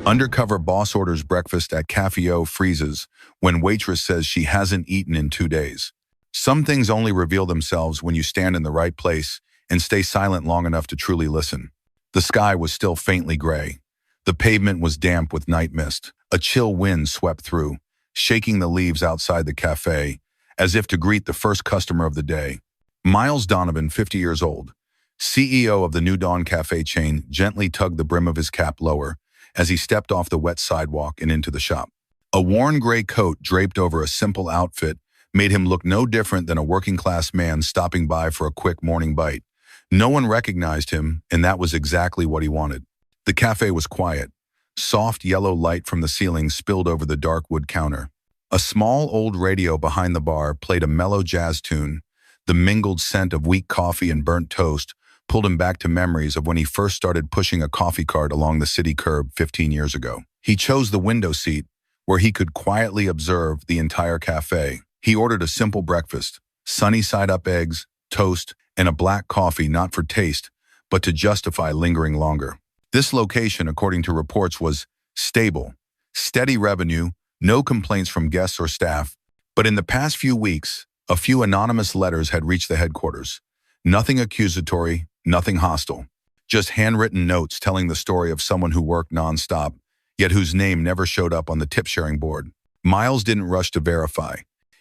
Undercover boss orders breakfast at Cafe O freezes when waitress says she hasn't eaten in 2 days. Some things only reveal themselves when you stand in the right place and stay silent long enough to truly listen. The sky was still faintly gray. The pavement was damp with night mist. A chill wind swept through, shaking the leaves outside the cafe, as if to greet the first customer of the day. Miles Donovan, 50 years old, CEO of the New Dawn Cafe chain, gently tugged the brim of his cap lower as he stepped off the wet sidewalk and into the shop. A worn gray coat draped over a simple outfit made him look no different than a working-class man stopping by for a quick morning bite. No one recognized him, and that was exactly what he wanted. The cafe was quiet. Soft yellow light from the ceiling spilled over the dark wood counter. A small old radio behind the bar played a mellow jazz tune. The mingled scent of weak coffee and burnt toast pulled him back to memories of when he first started pushing a coffee cart along the city curb 15 years ago. He chose the window seat, where he could quietly observe the entire cafe. He ordered a simple breakfast, sunny side-up eggs, toast, and a black coffee, not for taste, but to justify lingering longer. This location, according to reports, was stable, steady revenue, no complaints from guests or staff. But in the past few weeks, a few anonymous letters had reached the headquarters. Nothing accusatory, nothing hostile. Just handwritten notes telling the story of someone who worked nonstop, yet whose name never showed up on the tip-sharing board. Miles didn't rush to verify.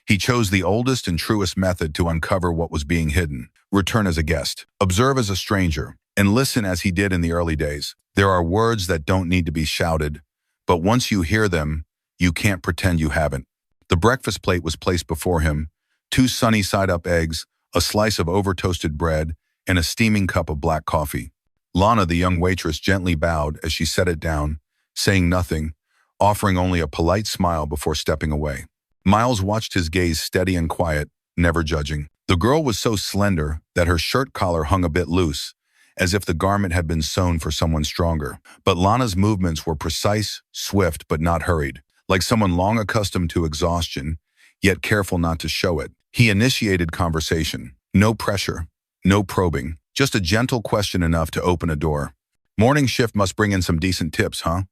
He chose the oldest and truest method to uncover what was being hidden. Return as a guest. Observe as a stranger. And listen as he did in the early days. There are words that don't need to be shouted, but once you hear them, you can't pretend you haven't. The breakfast plate was placed before him, 2 sunny side-up eggs, a slice of over-toasted bread, and a steaming cup of black coffee. Lana, the young waitress, gently bowed as she set it down, saying nothing, offering only a polite smile before stepping away. Miles watched his gaze steady and quiet, never judging. The girl was so slender that her shirt collar hung a bit loose, as if the garment had been sewn for someone stronger. But Lana's movements were precise, swift, but not hurried, like someone long accustomed to exhaustion, yet careful not to show it. He initiated conversation. No pressure, no probing, just a gentle question enough to open a door. Morning shift must bring in some decent tips, huh?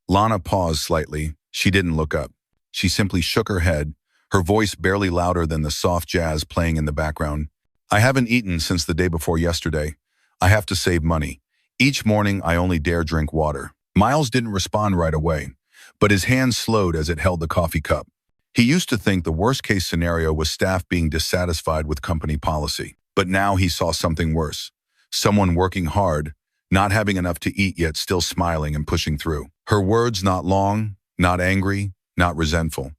Lana paused slightly. She didn't look up. She simply shook her head, her voice barely louder than the soft jazz playing in the background. I haven't eaten since the day before yesterday. I have to save money. Each morning, I only dare drink water. Miles didn't respond right away, but his hand slowed as it held the coffee cup. He used to think the worst-case scenario was staff being dissatisfied with company policy. But now he saw something worse. Someone working hard, not having enough to eat yet still smiling and pushing through. Her words not long, not angry, not resentful.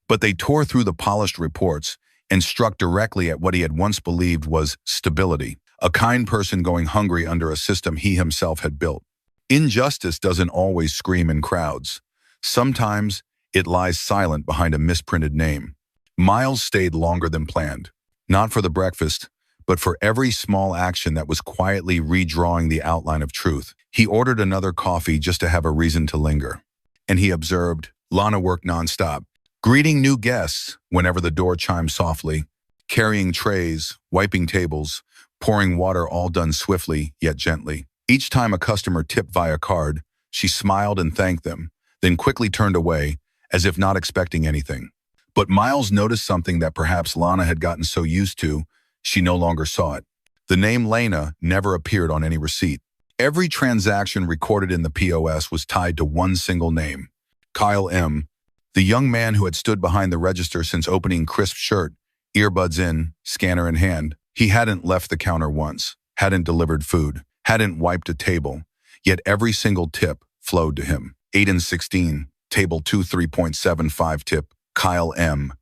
But they tore through the polished reports and struck directly at what he had once believed was stability. A kind person going hungry under a system he himself had built. Injustice doesn't always scream in crowds. Sometimes it lies silent behind a misprinted name. Miles stayed longer than planned. Not for the breakfast, but for every small action that was quietly redrawing the outline of truth. He ordered another coffee just to have a reason to linger. And he observed, Lana worked nonstop, greeting new guests whenever the door chimed softly, carrying trays, wiping tables, pouring water, all done swiftly yet gently. Each time a customer tipped via card, she smiled and thanked them, then quickly turned away, as if not expecting anything. But Miles noticed something that perhaps Lana had gotten so used to, she no longer saw it. The name Lana never appeared on any receipt. Every transaction recorded in the POS was tied to one single name, Kyle M., the young man who had stood behind the register since opening crisp shirt, earbuds in, scanner in hand. He hadn't left the counter once, hadn't delivered food, hadn't wiped a table, yet every single tip flowed to him. 8 and 16, table 2, 3.75 tip, Kyle M.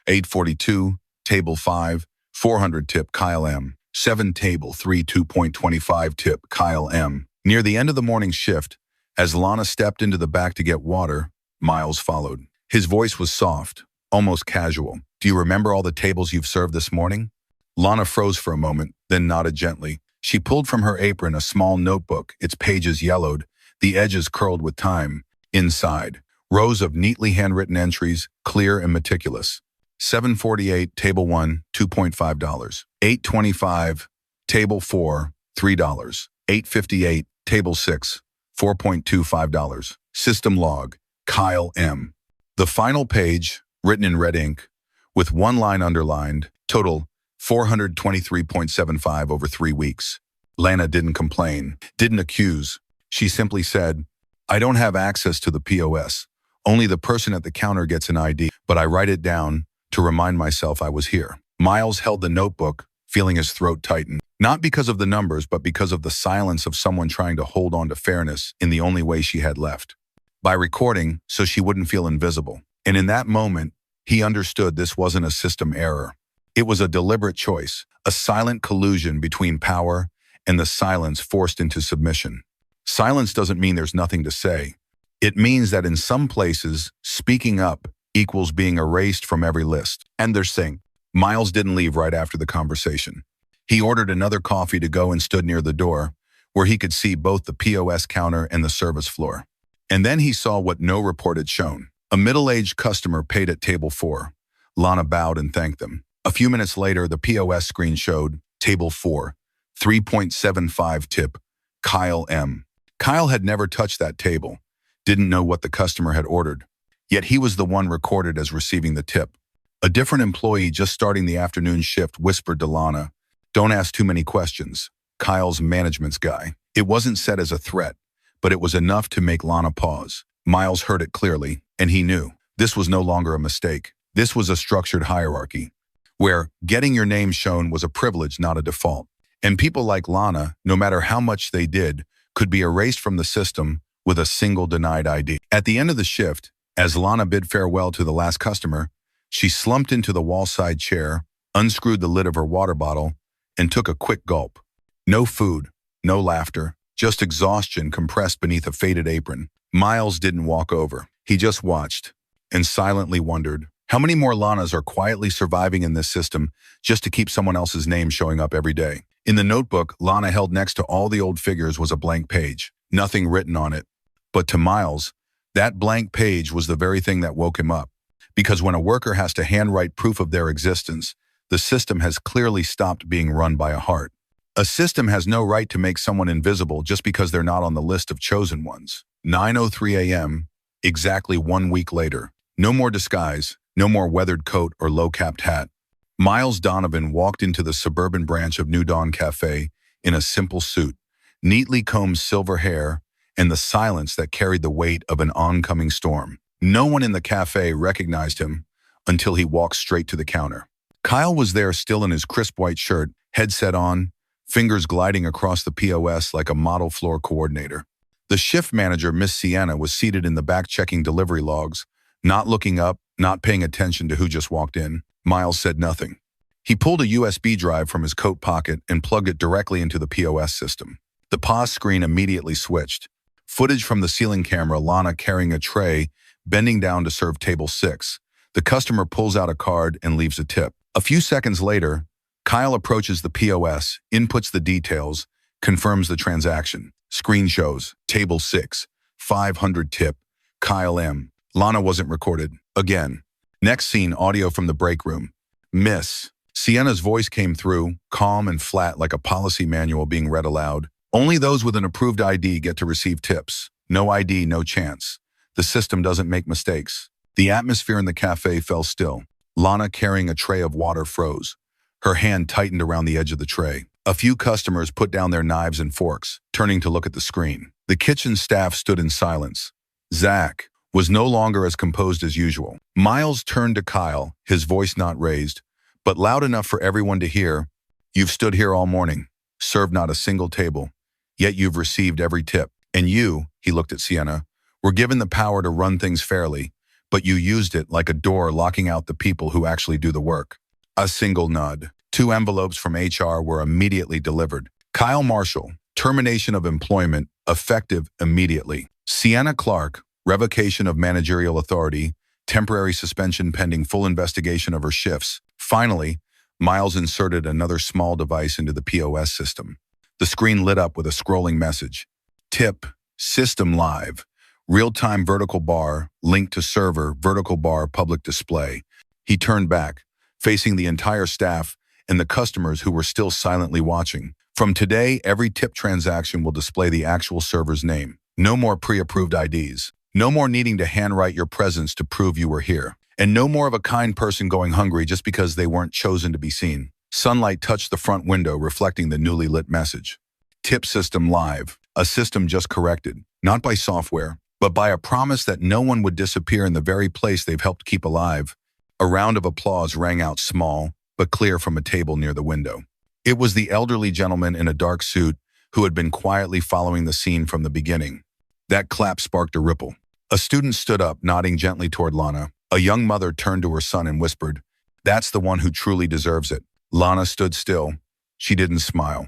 842, table 5, 400 tip, Kyle M. 7, table 3, 2.25 tip, Kyle M. Near the end of the morning shift, as Lana stepped into the back to get water, Miles followed. His voice was soft, almost casual. Do you remember all the tables you've served this morning? Lana froze for a moment, then nodded gently. She pulled from her apron a small notebook, its pages yellowed, the edges curled with time. Inside, rows of neatly handwritten entries, clear and meticulous. 748, table 1, $2.5. 825, table 4, $3. 858, table 6, $4.25. System log, Kyle M. The final page, written in red ink, with one line underlined, total 423.75 over 3 weeks. Lana didn't complain, didn't accuse. She simply said, I don't have access to the POS. Only the person at the counter gets an ID, but I write it down to remind myself I was here. Miles held the notebook, feeling his throat tighten. Not because of the numbers, but because of the silence of someone trying to hold on to fairness in the only way she had left. By recording, so she wouldn't feel invisible. And in that moment, he understood this wasn't a system error. It was a deliberate choice, a silent collusion between power and the silence forced into submission. Silence doesn't mean there's nothing to say. It means that in some places, speaking up equals being erased from every list. And they're saying, Miles didn't leave right after the conversation. He ordered another coffee to go and stood near the door, where he could see both the POS counter and the service floor. And then he saw what no report had shown. A middle-aged customer paid at table 4. Lana bowed and thanked them. A few minutes later, the POS screen showed table 4, 3.75 tip, Kyle M. Kyle had never touched that table, didn't know what the customer had ordered. Yet he was the one recorded as receiving the tip. A different employee just starting the afternoon shift whispered to Lana, don't ask too many questions. Kyle's management's guy. It wasn't said as a threat, but it was enough to make Lana pause. Miles heard it clearly, and he knew this was no longer a mistake. This was a structured hierarchy, where getting your name shown was a privilege, not a default. And people like Lana, no matter how much they did, could be erased from the system with a single denied ID. At the end of the shift, as Lana bid farewell to the last customer, she slumped into the wall-side chair, unscrewed the lid of her water bottle, and took a quick gulp. No food, no laughter, just exhaustion compressed beneath a faded apron. Miles didn't walk over. He just watched and silently wondered, how many more Lanas are quietly surviving in this system just to keep someone else's name showing up every day? In the notebook Lana held next to all the old figures was a blank page, nothing written on it. But to Miles, that blank page was the very thing that woke him up. Because when a worker has to handwrite proof of their existence, the system has clearly stopped being run by a heart. A system has no right to make someone invisible just because they're not on the list of chosen ones. 9:03 a.m., exactly 1 week later. No more disguise, no more weathered coat or low-capped hat. Miles Donovan walked into the suburban branch of New Dawn Cafe in a simple suit, neatly combed silver hair, and the silence that carried the weight of an oncoming storm. No one in the cafe recognized him until he walked straight to the counter. Kyle was there still in his crisp white shirt, headset on, fingers gliding across the POS like a model floor coordinator. The shift manager, Miss Sienna, was seated in the back checking delivery logs, not looking up, not paying attention to who just walked in. Miles said nothing. He pulled a USB drive from his coat pocket and plugged it directly into the POS system. The pause screen immediately switched. Footage from the ceiling camera, Lana carrying a tray, bending down to serve table 6. The customer pulls out a card and leaves a tip. A few seconds later, Kyle approaches the POS, inputs the details, confirms the transaction. Screen shows, table 6, 500 tip, Kyle M. Lana wasn't recorded. Again. Next scene, audio from the break room. Miss. Sienna's voice came through, calm and flat like a policy manual being read aloud. Only those with an approved ID get to receive tips. No ID, no chance. The system doesn't make mistakes. The atmosphere in the cafe fell still. Lana, carrying a tray of water, froze. Her hand tightened around the edge of the tray. A few customers put down their knives and forks, turning to look at the screen. The kitchen staff stood in silence. Zach was no longer as composed as usual. Miles turned to Kyle, his voice not raised, but loud enough for everyone to hear. You've stood here all morning, served not a single table, yet you've received every tip. And you, he looked at Sienna, were given the power to run things fairly, but you used it like a door locking out the people who actually do the work. A single nod. 2 envelopes from HR were immediately delivered. Kyle Marshall, termination of employment, effective immediately. Sienna Clark, revocation of managerial authority, temporary suspension pending full investigation of her shifts. Finally, Miles inserted another small device into the POS system. The screen lit up with a scrolling message. Tip, system live, real-time vertical bar, link to server, vertical bar, public display. He turned back, facing the entire staff and the customers who were still silently watching. From today, every tip transaction will display the actual server's name. No more pre-approved IDs. No more needing to handwrite your presence to prove you were here. And no more of a kind person going hungry just because they weren't chosen to be seen. Sunlight touched the front window, reflecting the newly lit message. Tip system live. A system just corrected, not by software, but by a promise that no one would disappear in the very place they've helped keep alive. A round of applause rang out small, but clear from a table near the window. It was the elderly gentleman in a dark suit who had been quietly following the scene from the beginning. That clap sparked a ripple. A student stood up, nodding gently toward Lana. A young mother turned to her son and whispered, "That's the one who truly deserves it." Lana stood still. She didn't smile,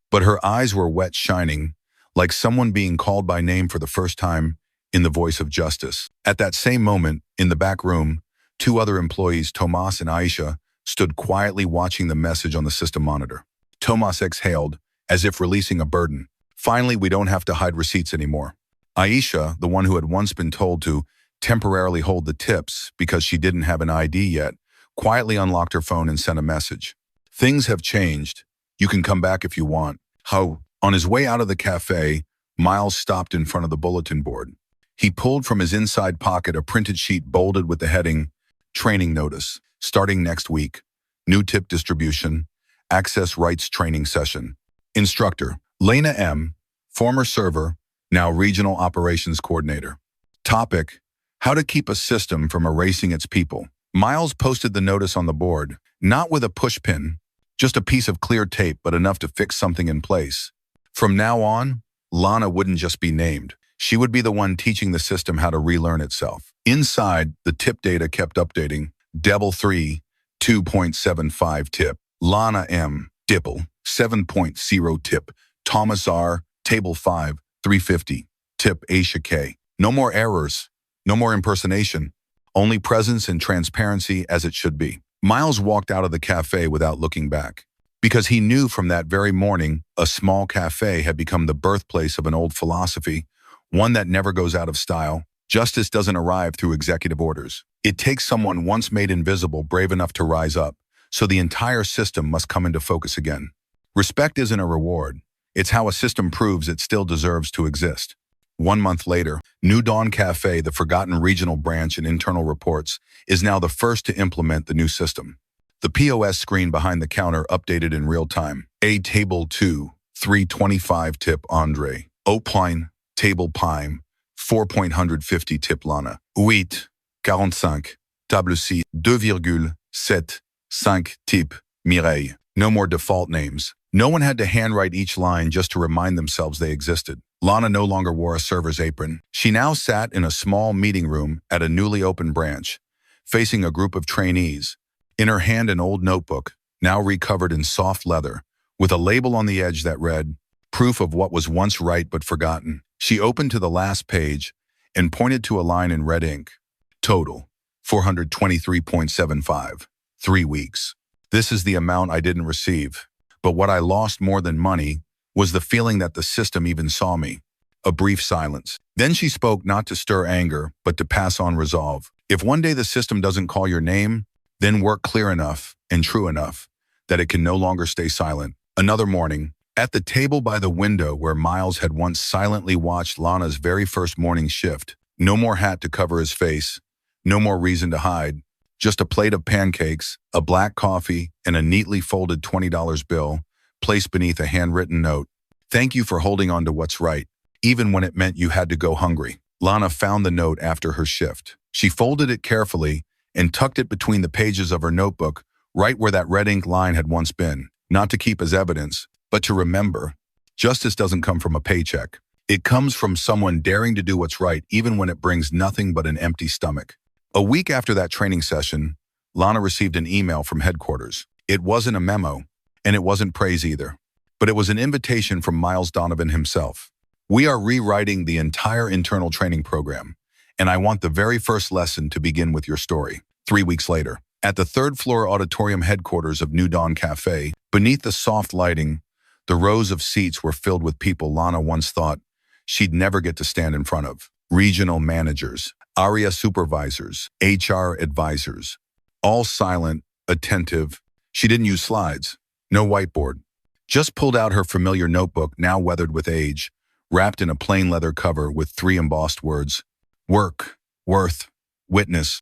but her eyes were wet, shining, like someone being called by name for the first time in the voice of justice. At that same moment, in the back room, two other employees, Tomas and Aisha, stood quietly watching the message on the system monitor. Tomas exhaled, as if releasing a burden. Finally, we don't have to hide receipts anymore. Aisha, the one who had once been told to temporarily hold the tips because she didn't have an ID yet, quietly unlocked her phone and sent a message. "Things have changed. You can come back if you want." How? On his way out of the cafe, Miles stopped in front of the bulletin board. He pulled from his inside pocket a printed sheet bolded with the heading, "Training Notice. Starting next week. New tip distribution. Access rights training session. Instructor, Lena M., former server, now Regional Operations Coordinator. Topic, how to keep a system from erasing its people." Miles posted the notice on the board, not with a pushpin, just a piece of clear tape, but enough to fix something in place. From now on, Lana wouldn't just be named. She would be the one teaching the system how to relearn itself. Inside, the tip data kept updating. Debble 3, 2.75 tip. Lana M, Dibble, 7.0 tip. Thomas R, Table 5, 350. Tip Aisha K. No more errors. No more impersonation. Only presence and transparency as it should be. Miles walked out of the cafe without looking back, because he knew from that very morning a small cafe had become the birthplace of an old philosophy, one that never goes out of style. Justice doesn't arrive through executive orders. It takes someone once made invisible brave enough to rise up, so the entire system must come into focus again. Respect isn't a reward. It's how a system proves it still deserves to exist. 1 month later, New Dawn Cafe, the forgotten regional branch in internal reports, is now the first to implement the new system. The POS screen behind the counter updated in real time. A table 2, 325 tip Andre. Opine, table Pime, 4.150 tip Lana. 8, 45, table 6, 2,7, 5 tip Mireille. No more default names. No one had to handwrite each line just to remind themselves they existed. Lana no longer wore a server's apron. She now sat in a small meeting room at a newly opened branch, facing a group of trainees. In her hand, an old notebook, now recovered in soft leather, with a label on the edge that read, "Proof of what was once right but forgotten." She opened to the last page and pointed to a line in red ink. Total, 423.75. 3 weeks. This is the amount I didn't receive. But what I lost more than money was the feeling that the system even saw me. A brief silence. Then she spoke, not to stir anger, but to pass on resolve. If one day the system doesn't call your name, then work clear enough and true enough that it can no longer stay silent. Another morning, at the table by the window where Miles had once silently watched Lana's very first morning shift, no more hat to cover his face, no more reason to hide, just a plate of pancakes, a black coffee, and a neatly folded $20 bill placed beneath a handwritten note. "Thank you for holding on to what's right, even when it meant you had to go hungry." Lana found the note after her shift. She folded it carefully and tucked it between the pages of her notebook, right where that red ink line had once been, not to keep as evidence, but to remember. Justice doesn't come from a paycheck. It comes from someone daring to do what's right, even when it brings nothing but an empty stomach. A week after that training session, Lana received an email from headquarters. It wasn't a memo, and it wasn't praise either, but it was an invitation from Miles Donovan himself. "We are rewriting the entire internal training program, and I want the very first lesson to begin with your story." 3 weeks later, at the third-floor auditorium headquarters of New Dawn Cafe, beneath the soft lighting, the rows of seats were filled with people Lana once thought she'd never get to stand in front of. Regional managers, area supervisors, HR advisors, all silent, attentive. She didn't use slides, no whiteboard. Just pulled out her familiar notebook, now weathered with age, wrapped in a plain leather cover with 3 embossed words, Work, worth, witness.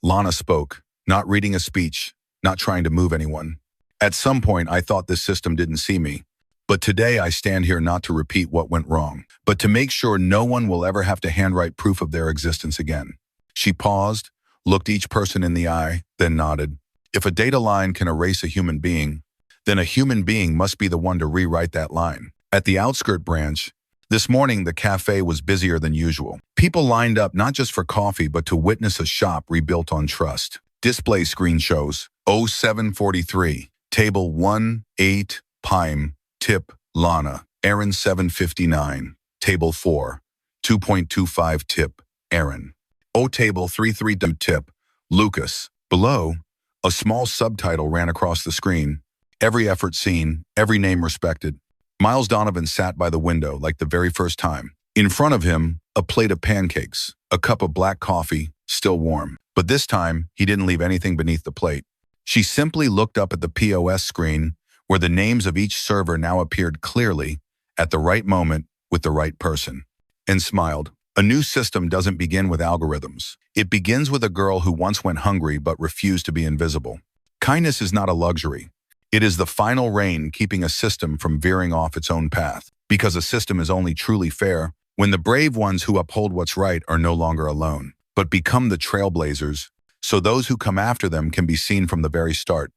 Lana spoke, not reading a speech, not trying to move anyone. At some point, I thought this system didn't see me. But today I stand here not to repeat what went wrong, but to make sure no one will ever have to handwrite proof of their existence again. She paused, looked each person in the eye, then nodded. If a data line can erase a human being, then a human being must be the one to rewrite that line. At the outskirt branch, this morning the cafe was busier than usual. People lined up not just for coffee but to witness a shop rebuilt on trust. Display screen shows 0743, table 18, Pime, tip, Lana, Aaron 759, table 4, 2.25 tip, Aaron. Table 332 tip, Lucas. Below, a small subtitle ran across the screen. Every effort seen, every name respected. Miles Donovan sat by the window like the very first time. In front of him, a plate of pancakes, a cup of black coffee, still warm. But this time, he didn't leave anything beneath the plate. She simply looked up at the POS screen, where the names of each server now appeared clearly, at the right moment, with the right person, and smiled. A new system doesn't begin with algorithms. It begins with a girl who once went hungry but refused to be invisible. Kindness is not a luxury. It is the final rein keeping a system from veering off its own path. Because a system is only truly fair when the brave ones who uphold what's right are no longer alone, but become the trailblazers, so those who come after them can be seen from the very start.